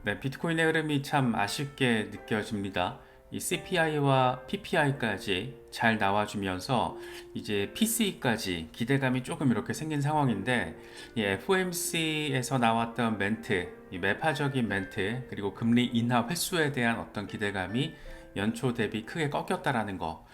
네, 비트코인의 흐름이 참 아쉽게 느껴집니다. 이 CPI와 PPI까지 잘 나와주면서 이제 PC까지 기대감이 조금 이렇게 생긴 상황인데, 이 FOMC에서 나왔던 멘트, 이 매파적인 멘트, 그리고 금리 인하 횟수에 대한 어떤 기대감이 연초 대비 크게 꺾였다라는 거,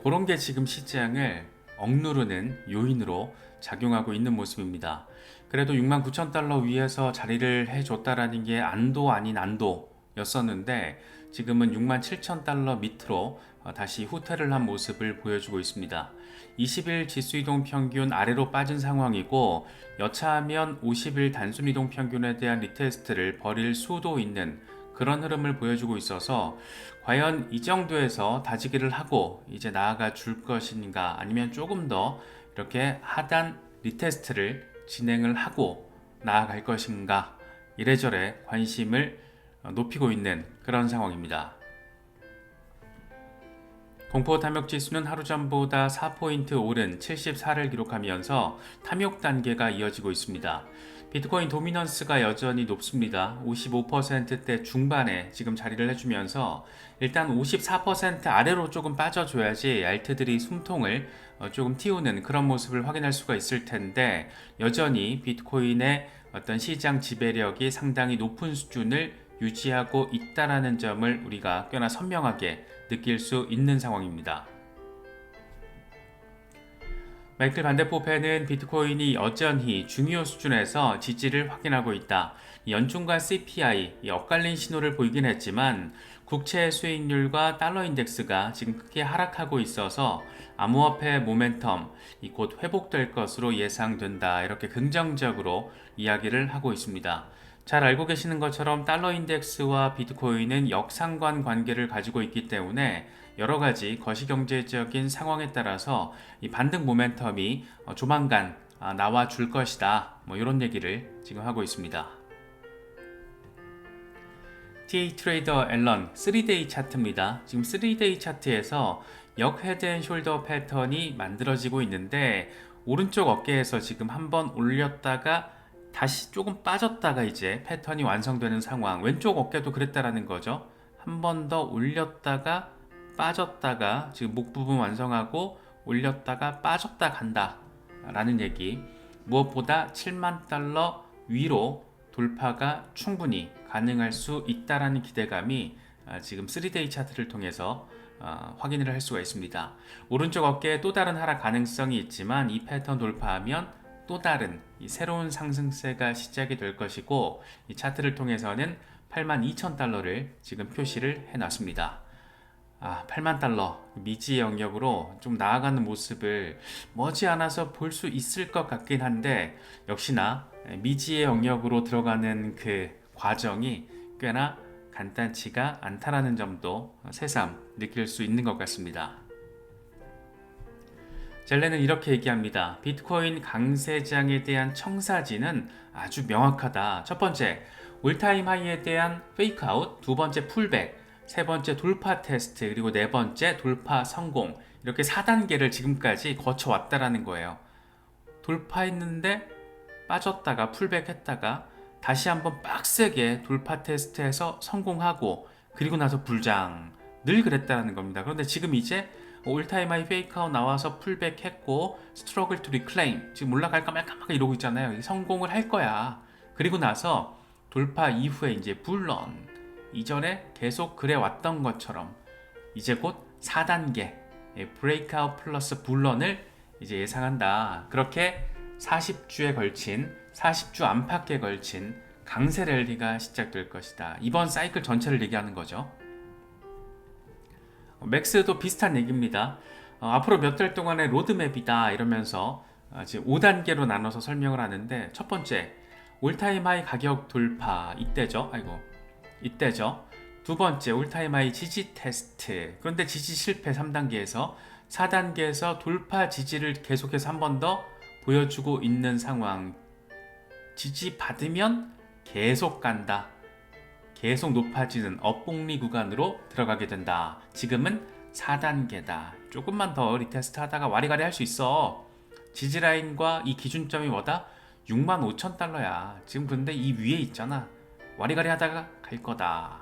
그런 게 지금 시장을 억누르는 요인으로 작용하고 있는 모습입니다. 그래도 69,000달러 위에서 자리를 해줬다라는 게 안도 아닌 안도였었는데, 지금은 67,000달러 밑으로 다시 후퇴를 한 모습을 보여주고 있습니다. 20일 지수이동 평균 아래로 빠진 상황이고, 여차하면 50일 단순이동 평균에 대한 리테스트를 벌일 수도 있는 그런 흐름을 보여주고 있어서, 과연 이 정도에서 다지기를 하고 이제 나아가 줄 것인가, 아니면 조금 더 이렇게 하단 리테스트를 진행을 하고 나아갈 것인가, 이래저래 관심을 높이고 있는 그런 상황입니다. 공포 탐욕 지수는 하루 전보다 4포인트 오른 74를 기록하면서 탐욕 단계가 이어지고 있습니다. 비트코인 도미넌스가 여전히 높습니다. 55%대 중반에 지금 자리를 해주면서 일단 54% 아래로 조금 빠져줘야지 알트들이 숨통을 조금 틔우는 그런 모습을 확인할 수가 있을 텐데, 여전히 비트코인의 어떤 시장 지배력이 상당히 높은 수준을 유지하고 있다라는 점을 우리가 꽤나 선명하게 느낄 수 있는 상황입니다. 마이클 반데포페는 비트코인이 여전히 중요 수준에서 지지를 확인하고 있다. 연준과 CPI 엇갈린 신호를 보이긴 했지만, 국채 수익률과 달러 인덱스가 지금 크게 하락하고 있어서 암호화폐 모멘텀 곧 회복될 것으로 예상된다, 이렇게 긍정적으로 이야기를 하고 있습니다. 잘 알고 계시는 것처럼 달러 인덱스와 비트코인은 역상관 관계를 가지고 있기 때문에 여러 가지 거시경제적인 상황에 따라서 이 반등 모멘텀이 조만간 나와 줄 것이다, 이런 얘기를 지금 하고 있습니다. TA 트레이더 앨런 3데이 차트입니다. 지금 3데이 차트에서 역 헤드 앤 숄더 패턴이 만들어지고 있는데, 오른쪽 어깨에서 지금 한번 올렸다가 다시 조금 빠졌다가 이제 패턴이 완성되는 상황, 왼쪽 어깨도 그랬다라는 거죠. 한 번 더 올렸다가 빠졌다가 지금 목 부분 완성하고 올렸다가 빠졌다 간다 라는 얘기. 무엇보다 7만 달러 위로 돌파가 충분히 가능할 수 있다라는 기대감이 지금 3데이 차트를 통해서 확인을 할 수가 있습니다. 오른쪽 어깨에 또 다른 하락 가능성이 있지만, 이 패턴 돌파하면 또 다른 새로운 상승세가 시작이 될 것이고, 이 차트를 통해서는 82,000달러를 지금 표시를 해놨습니다. 8만 달러 미지의 영역으로 좀 나아가는 모습을 머지않아서 볼 수 있을 것 같긴 한데, 역시나 미지의 영역으로 들어가는 그 과정이 꽤나 간단치가 않다라는 점도 새삼 느낄 수 있는 것 같습니다. 젤레는 이렇게 얘기합니다. 비트코인 강세장에 대한 청사진은 아주 명확하다. 첫 번째, 올타임 하이에 대한 페이크아웃, 두 번째 풀백, 세 번째 돌파 테스트, 그리고 네 번째 돌파 성공, 이렇게 4단계를 지금까지 거쳐왔다라는 거예요. 돌파했는데 빠졌다가 풀백했다가 다시 한번 빡세게 돌파 테스트해서 성공하고, 그리고 나서 불장, 늘 그랬다는 겁니다. 그런데 지금 이제 올타임 하이 페이크아웃 나와서 풀백했고, 스트러글 투 리클레임, 지금 올라갈까 말까 막 이러고 있잖아요. 성공을 할 거야. 그리고 나서 돌파 이후에 이제 불런, 이전에 계속 그래 왔던 것처럼 이제 곧 4단계 브레이크아웃 플러스 불런을 이제 예상한다. 그렇게 40주에 걸친, 40주 안팎에 걸친 강세 랠리가 시작될 것이다. 이번 사이클 전체를 얘기하는 거죠. 맥스도 비슷한 얘기입니다. 앞으로 몇 달 동안의 로드맵이다 이러면서 지금 5단계로 나눠서 설명을 하는데, 첫 번째, 올타임 하이 가격 돌파, 이때죠. 두 번째, 올타임 하이 지지 테스트. 그런데 지지 실패 3단계에서 4단계에서 돌파 지지를 계속해서 한 번 더 보여주고 있는 상황. 지지 받으면 계속 간다. 계속 높아지는 업봉리 구간으로 들어가게 된다. 지금은 4단계다. 조금만 더 리테스트 하다가 와리가리 할 수 있어. 지지라인과 이 기준점이 뭐다? 65,000달러야. 지금 근데 이 위에 있잖아. 와리가리 하다가 갈 거다.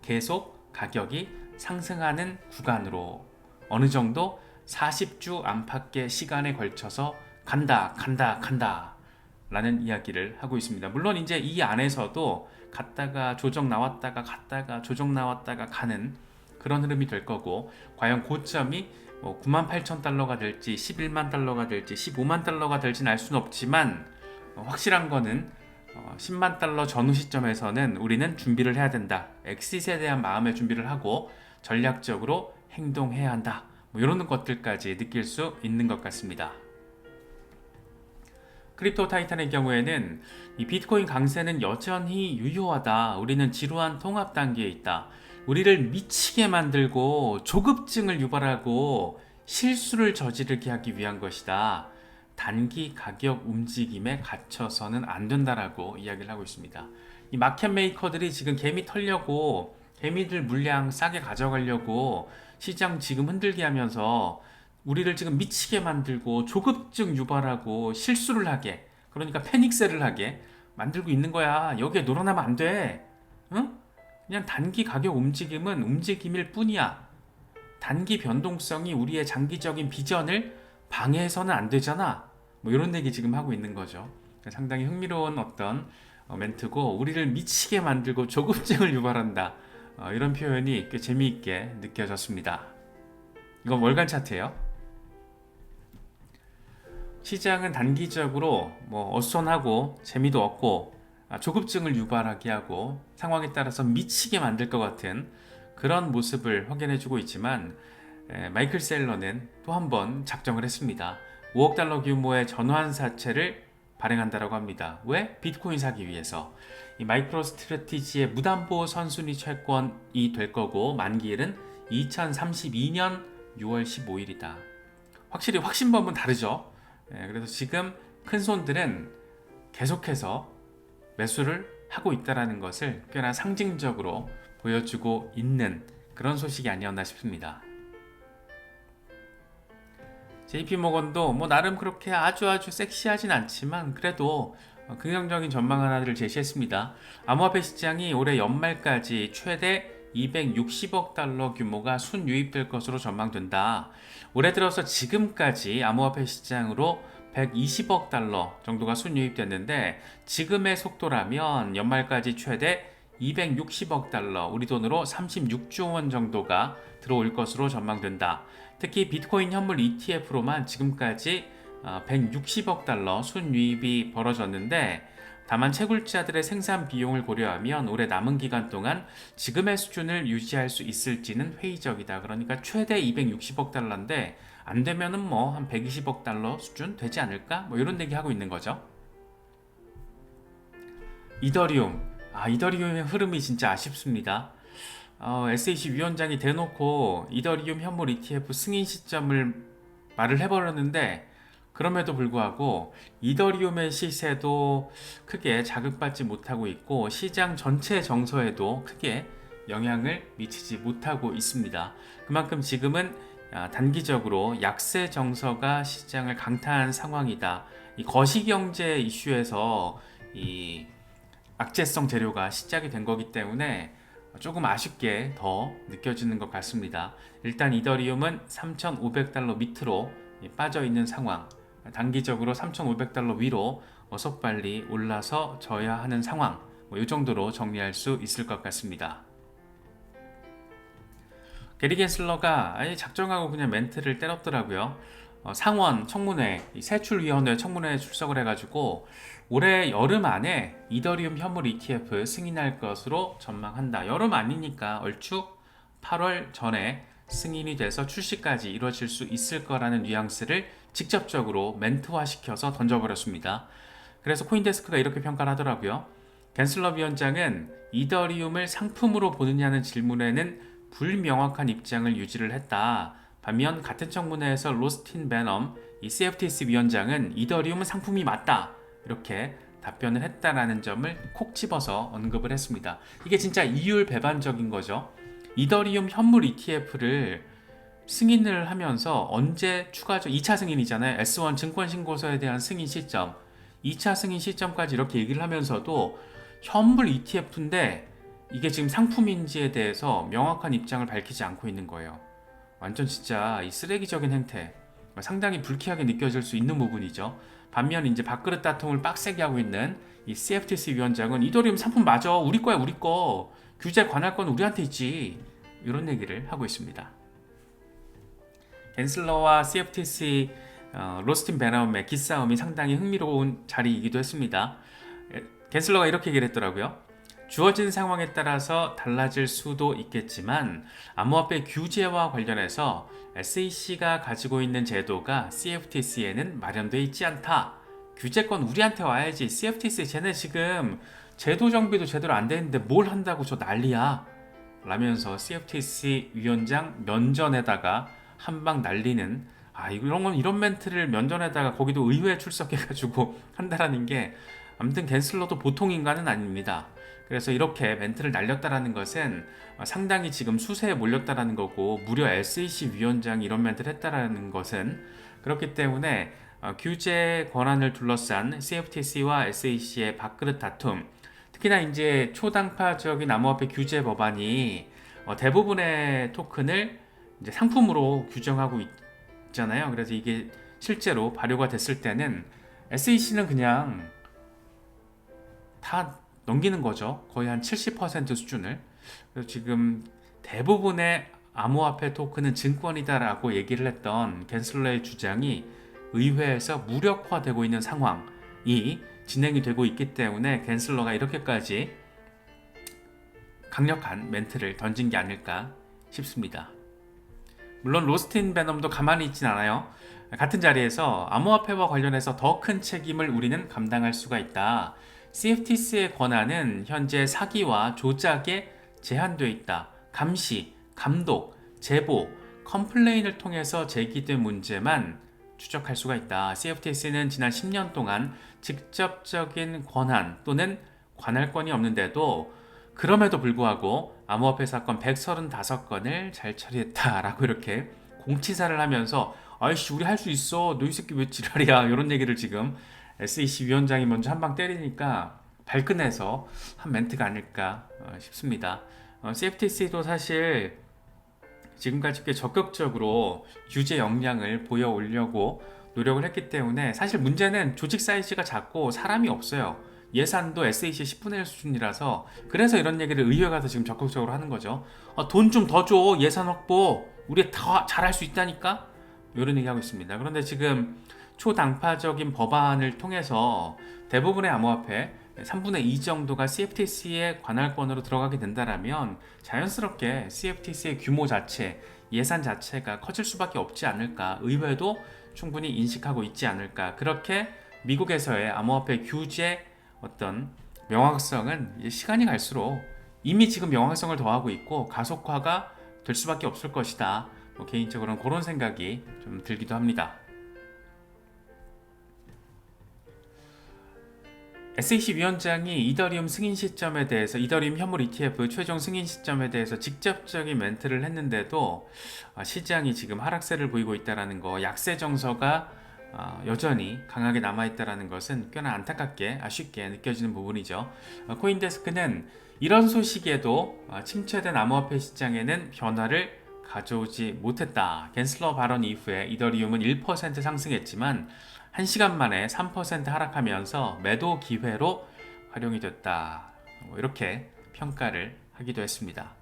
계속 가격이 상승하는 구간으로 어느 정도 40주 안팎의 시간에 걸쳐서 간다 라는 이야기를 하고 있습니다. 물론 이제 이 안에서도 갔다가 조정 나왔다가 갔다가 조정 나왔다가 가는 그런 흐름이 될 거고, 과연 고점이 98,000달러가 될지 11만 달러가 될지 15만 달러가 될지는 알 수는 없지만 확실한 거는 10만 달러 전후 시점에서는 우리는 준비를 해야 된다. 엑싯에 대한 마음의 준비를 하고 전략적으로 행동해야 한다. 이런 것들까지 느낄 수 있는 것 같습니다. 크립토 타이탄의 경우에는 이 비트코인 강세는 여전히 유효하다. 우리는 지루한 통합 단계에 있다. 우리를 미치게 만들고 조급증을 유발하고 실수를 저지르게 하기 위한 것이다. 단기 가격 움직임에 갇혀서는 안 된다라고 이야기를 하고 있습니다. 이 마켓 메이커들이 지금 개미 털려고, 개미들 물량 싸게 가져가려고 시장 지금 흔들게 하면서 우리를 지금 미치게 만들고 조급증 유발하고 실수를 하게, 그러니까 패닉셀을 하게 만들고 있는 거야. 여기에 놀아나면 안 돼. 응? 그냥 단기 가격 움직임은 움직임일 뿐이야. 단기 변동성이 우리의 장기적인 비전을 방해해서는 안 되잖아. 이런 얘기 지금 하고 있는 거죠. 상당히 흥미로운 어떤 멘트고, 우리를 미치게 만들고 조급증을 유발한다. 이런 표현이 꽤 재미있게 느껴졌습니다. 이건 월간 차트예요. 시장은 단기적으로 어수선하고 재미도 없고 조급증을 유발하게 하고 상황에 따라서 미치게 만들 것 같은 그런 모습을 확인해주고 있지만, 마이클 셀러는 또 한 번 작정을 했습니다. 5억 달러 규모의 전환사채를 발행한다라고 합니다. 왜? 비트코인 사기 위해서. 이 마이크로 스트래티지의 무담보 선순위 채권이 될 거고, 만기일은 2032년 6월 15일이다. 확실히 확신범은 다르죠. 그래서 지금 큰 손들은 계속해서 매수를 하고 있다는 것을 꽤나 상징적으로 보여주고 있는 그런 소식이 아니었나 싶습니다. JP모건도 나름 그렇게 아주 섹시하진 않지만 그래도 긍정적인 전망 하나를 제시했습니다. 암호화폐 시장이 올해 연말까지 최대 260억 달러 규모가 순유입될 것으로 전망된다. 올해 들어서 지금까지 암호화폐 시장으로 120억 달러 정도가 순유입됐는데, 지금의 속도라면 연말까지 최대 260억 달러, 우리 돈으로 36조 원 정도가 들어올 것으로 전망된다. 특히 비트코인 현물 ETF로만 지금까지 160억 달러 순유입이 벌어졌는데, 다만 채굴자들의 생산 비용을 고려하면 올해 남은 기간 동안 지금의 수준을 유지할 수 있을지는 회의적이다. 그러니까 최대 260억 달러인데 안 되면은 한 120억 달러 수준 되지 않을까? 이런 얘기 하고 있는 거죠. 이더리움. 이더리움의 흐름이 진짜 아쉽습니다. SEC 위원장이 대놓고 이더리움 현물 ETF 승인 시점을 말을 해버렸는데, 그럼에도 불구하고 이더리움의 시세도 크게 자극받지 못하고 있고 시장 전체 정서에도 크게 영향을 미치지 못하고 있습니다. 그만큼 지금은 단기적으로 약세 정서가 시장을 강타한 상황이다. 이 거시경제 이슈에서 이 악재성 재료가 시작이 된 거기 때문에 조금 아쉽게 더 느껴지는 것 같습니다. 일단 이더리움은 3,500달러 밑으로 빠져 있는 상황, 단기적으로 3,500달러 위로 어서 빨리 올라서 져야 하는 상황, 이 정도로 정리할 수 있을 것 같습니다. 게리 겐슬러가 아예 작정하고 그냥 멘트를 때렸더라고요. 상원 청문회, 세출위원회 청문회에 출석을 해가지고 올해 여름 안에 이더리움 현물 ETF 승인할 것으로 전망한다. 여름 아니니까 얼추 8월 전에 승인이 돼서 출시까지 이루어질 수 있을 거라는 뉘앙스를 직접적으로 멘트화시켜서 던져버렸습니다. 그래서 코인데스크가 이렇게 평가를 하더라고요. 겐슬러 위원장은 이더리움을 상품으로 보느냐는 질문에는 불명확한 입장을 유지를 했다. 반면 같은 청문회에서 로스틴 베넘 이 CFTC 위원장은 이더리움은 상품이 맞다. 이렇게 답변을 했다라는 점을 콕 집어서 언급을 했습니다. 이게 진짜 이율배반적인 거죠. 이더리움 현물 ETF를 승인을 하면서 언제 추가적 2차 승인이잖아요. S1 증권신고서에 대한 승인 시점, 2차 승인 시점까지 이렇게 얘기를 하면서도 현물 ETF인데 이게 지금 상품인지에 대해서 명확한 입장을 밝히지 않고 있는 거예요. 완전 진짜 이 쓰레기적인 행태, 상당히 불쾌하게 느껴질 수 있는 부분이죠. 반면 이제 밥그릇 다툼을 빡세게 하고 있는 이 CFTC 위원장은 이더리움 상품 맞아, 우리 거야, 우리 거, 규제 관할권 우리한테 있지, 이런 얘기를 하고 있습니다. 겐슬러와 CFTC 로스틴 베넘의 기싸움이 상당히 흥미로운 자리이기도 했습니다. 겐슬러가 이렇게 얘기를 했더라고요. 주어진 상황에 따라서 달라질 수도 있겠지만 암호화폐 규제와 관련해서 SEC가 가지고 있는 제도가 CFTC에는 마련되어 있지 않다. 규제권 우리한테 와야지. CFTC 쟤네 지금 제도 정비도 제대로 안 되는데 뭘 한다고 저 난리야 라면서 CFTC 위원장 면전에다가 한 방 날리는, 이런 멘트를 면전에다가 거기도 의회에 출석해가지고 한다라는 게 아무튼 겐슬러도 보통 인간은 아닙니다. 그래서 이렇게 멘트를 날렸다라는 것은 상당히 지금 수세에 몰렸다라는 거고, 무려 SEC 위원장이 이런 멘트를 했다라는 것은, 그렇기 때문에 규제 권한을 둘러싼 CFTC와 SEC의 밥그릇 다툼, 특히나 이제 초당파적인 암호화폐 규제 법안이 대부분의 토큰을 이제 상품으로 규정하고 있잖아요. 그래서 이게 실제로 발효가 됐을 때는 SEC는 그냥 다 넘기는 거죠. 거의 한 70% 수준을. 그래서 지금 대부분의 암호화폐 토큰은 증권이다라고 얘기를 했던 겐슬러의 주장이 의회에서 무력화되고 있는 상황이 진행이 되고 있기 때문에 겐슬러가 이렇게까지 강력한 멘트를 던진 게 아닐까 싶습니다. 물론 로스틴 베넘도 가만히 있진 않아요. 같은 자리에서 암호화폐와 관련해서 더 큰 책임을 우리는 감당할 수가 있다. CFTC의 권한은 현재 사기와 조작에 제한되어 있다. 감시, 감독, 제보, 컴플레인을 통해서 제기된 문제만 추적할 수가 있다. CFTC는 지난 10년 동안 직접적인 권한 또는 관할권이 없는데도 그럼에도 불구하고 암호화폐 사건 135건을 잘 처리했다라고 이렇게 공치사를 하면서 아이씨 우리 할 수 있어, 너 이 새끼 왜 지랄이야, 이런 얘기를 지금 SEC 위원장이 먼저 한 방 때리니까 발끈해서 한 멘트가 아닐까 싶습니다. CFTC도 사실 지금까지 꽤 적극적으로 규제 역량을 보여 오려고 노력을 했기 때문에, 사실 문제는 조직 사이즈가 작고 사람이 없어요. 예산도 SEC 10분의 1 수준이라서, 그래서 이런 얘기를 의회 가서 지금 적극적으로 하는 거죠. 돈 좀 더 줘, 예산 확보, 우리 다 잘할 수 있다니까, 이런 얘기하고 있습니다. 그런데 지금 초당파적인 법안을 통해서 대부분의 암호화폐 3분의 2 정도가 CFTC의 관할권으로 들어가게 된다면 자연스럽게 CFTC의 규모 자체, 예산 자체가 커질 수밖에 없지 않을까, 의회도 충분히 인식하고 있지 않을까. 그렇게 미국에서의 암호화폐 규제 어떤 명확성은 이제 시간이 갈수록 이미 지금 명확성을 더하고 있고 가속화가 될 수밖에 없을 것이다. 개인적으로는 그런 생각이 좀 들기도 합니다. SEC 위원장이 이더리움 승인 시점에 대해서, 이더리움 현물 ETF 최종 승인 시점에 대해서 직접적인 멘트를 했는데도 시장이 지금 하락세를 보이고 있다는 거, 약세 정서가 여전히 강하게 남아있다는 것은 꽤나 안타깝게 아쉽게 느껴지는 부분이죠. 코인데스크는 이런 소식에도 침체된 암호화폐 시장에는 변화를 가져오지 못했다. 겐슬러 발언 이후에 이더리움은 1% 상승했지만 1시간 만에 3% 하락하면서 매도 기회로 활용이 됐다. 이렇게 평가를 하기도 했습니다.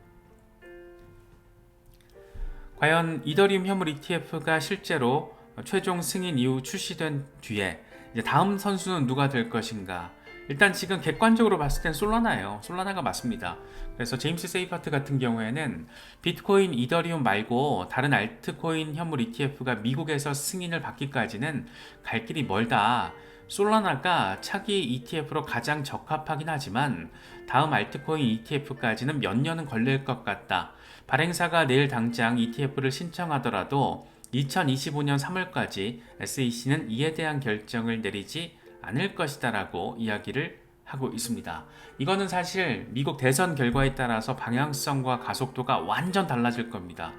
과연 이더리움 현물 ETF가 실제로 최종 승인 이후 출시된 뒤에 이제 다음 선수는 누가 될 것인가? 일단 지금 객관적으로 봤을 땐 솔라나예요. 솔라나가 맞습니다. 그래서 제임스 세이퍼트 같은 경우에는 비트코인, 이더리움 말고 다른 알트코인 현물 ETF가 미국에서 승인을 받기까지는 갈 길이 멀다. 솔라나가 차기 ETF로 가장 적합하긴 하지만 다음 알트코인 ETF까지는 몇 년은 걸릴 것 같다. 발행사가 내일 당장 ETF를 신청하더라도 2025년 3월까지 SEC는 이에 대한 결정을 내리지 않을 것이다 라고 이야기를 하고 있습니다. 이거는 사실 미국 대선 결과에 따라서 방향성과 가속도가 완전 달라질 겁니다.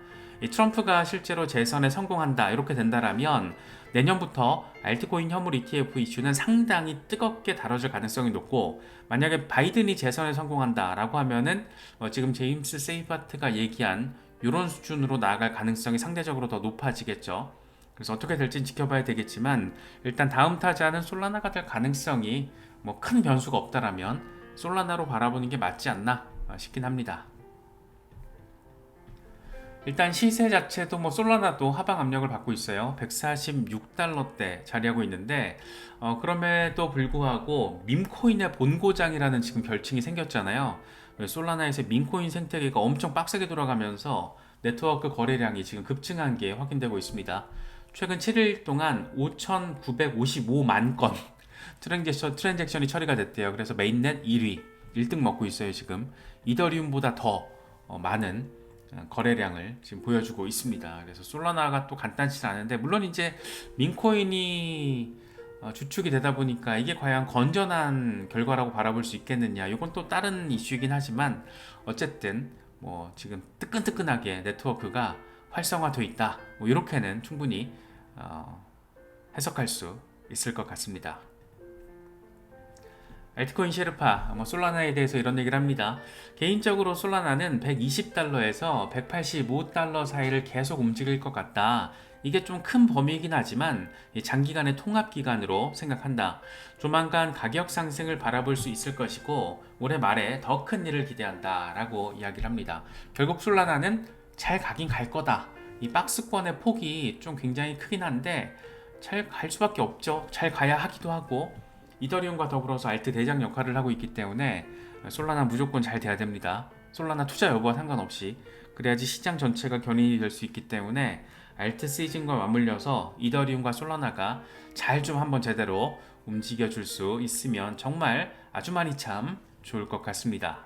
트럼프가 실제로 재선에 성공한다, 이렇게 된다라면 내년부터 알트코인 혐오 ETF 이슈는 상당히 뜨겁게 다뤄질 가능성이 높고, 만약에 바이든이 재선에 성공한다라고 하면은 지금 제임스 세이바트가 얘기한 이런 수준으로 나아갈 가능성이 상대적으로 더 높아지겠죠. 그래서 어떻게 될지는 지켜봐야 되겠지만, 일단 다음 타자는 솔라나가 될 가능성이 뭐 큰 변수가 없다라면 솔라나로 바라보는 게 맞지 않나 싶긴 합니다. 일단 시세 자체도 뭐 솔라나도 하방 압력을 받고 있어요. 146달러대 자리하고 있는데, 그럼에도 불구하고 밈코인의 본고장이라는 지금 별칭이 생겼잖아요. 솔라나에서 밈코인 생태계가 엄청 빡세게 돌아가면서 네트워크 거래량이 지금 급증한 게 확인되고 있습니다. 최근 7일 동안 5,955만 건 트랜잭션이 처리가 됐대요. 그래서 메인넷 1위, 1등 먹고 있어요. 지금 이더리움보다 더 많은 거래량을 지금 보여주고 있습니다. 그래서 솔라나가 또 간단치 않은데, 물론 이제 민코인이 주축이 되다 보니까 이게 과연 건전한 결과라고 바라볼 수 있겠느냐, 이건 또 다른 이슈이긴 하지만, 어쨌든 뭐 지금 뜨끈뜨끈하게 네트워크가 활성화되어 있다, 뭐 이렇게는 충분히 해석할 수 있을 것 같습니다. 알트코인 셰르파, 솔라나에 대해서 이런 얘기를 합니다. 개인적으로 솔라나는 120달러에서 185달러 사이를 계속 움직일 것 같다. 이게 좀 큰 범위이긴 하지만 장기간의 통합 기간으로 생각한다. 조만간 가격 상승을 바라볼 수 있을 것이고 올해 말에 더 큰 일을 기대한다 라고 이야기를 합니다. 결국 솔라나는 잘 가긴 갈 거다. 이 박스권의 폭이 좀 굉장히 크긴 한데 잘 갈 수밖에 없죠. 잘 가야 하기도 하고, 이더리움과 더불어서 알트 대장 역할을 하고 있기 때문에 솔라나 무조건 잘 돼야 됩니다. 솔라나 투자 여부와 상관없이 그래야지 시장 전체가 견인이 될 수 있기 때문에 알트 시즌과 맞물려서 이더리움과 솔라나가 잘 좀 한번 제대로 움직여 줄 수 있으면 정말 아주 많이 참 좋을 것 같습니다.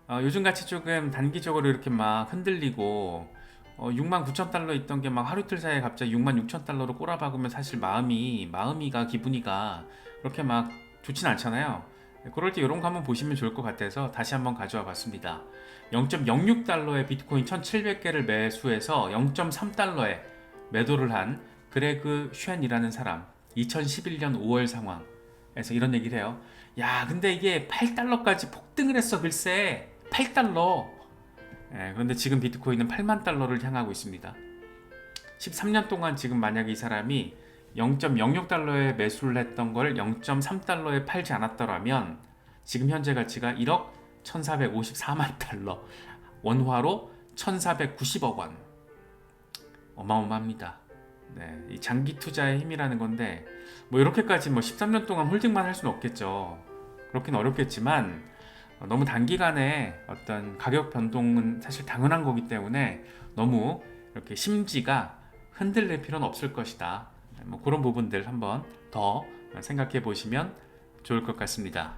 요즘같이 조금 단기적으로 이렇게 막 흔들리고 69,000달러 있던 게 막 하루 이틀 사이에 갑자기 66,000달러로 꼬라박으면 사실 마음이가 기분이가 그렇게 막 좋진 않잖아요. 그럴 때 이런 거 한번 보시면 좋을 것 같아서 다시 한번 가져와 봤습니다. 0.06달러에 비트코인 1,700개를 매수해서 0.3달러에 매도를 한 그레그 쉔이라는 사람, 2011년 5월 상황에서 이런 얘기를 해요. 야, 근데 이게 8달러까지 폭등을 했어. 글쎄 8달러. 그런데 지금 비트코인은 8만 달러를 향하고 있습니다. 13년 동안 지금 만약에 이 사람이 0.06달러에 매수를 했던 걸 0.3달러에 팔지 않았더라면 지금 현재 가치가 1억 1454만 달러, 원화로 1490억 원. 어마어마합니다. 네, 이 장기 투자의 힘이라는 건데 뭐 이렇게까지 13년 동안 홀딩만 할 수는 없겠죠. 그렇긴 어렵겠지만 너무 단기간에 어떤 가격 변동은 사실 당연한 거기 때문에 너무 이렇게 심지가 흔들릴 필요는 없을 것이다. 뭐 그런 부분들 한번 더 생각해 보시면 좋을 것 같습니다.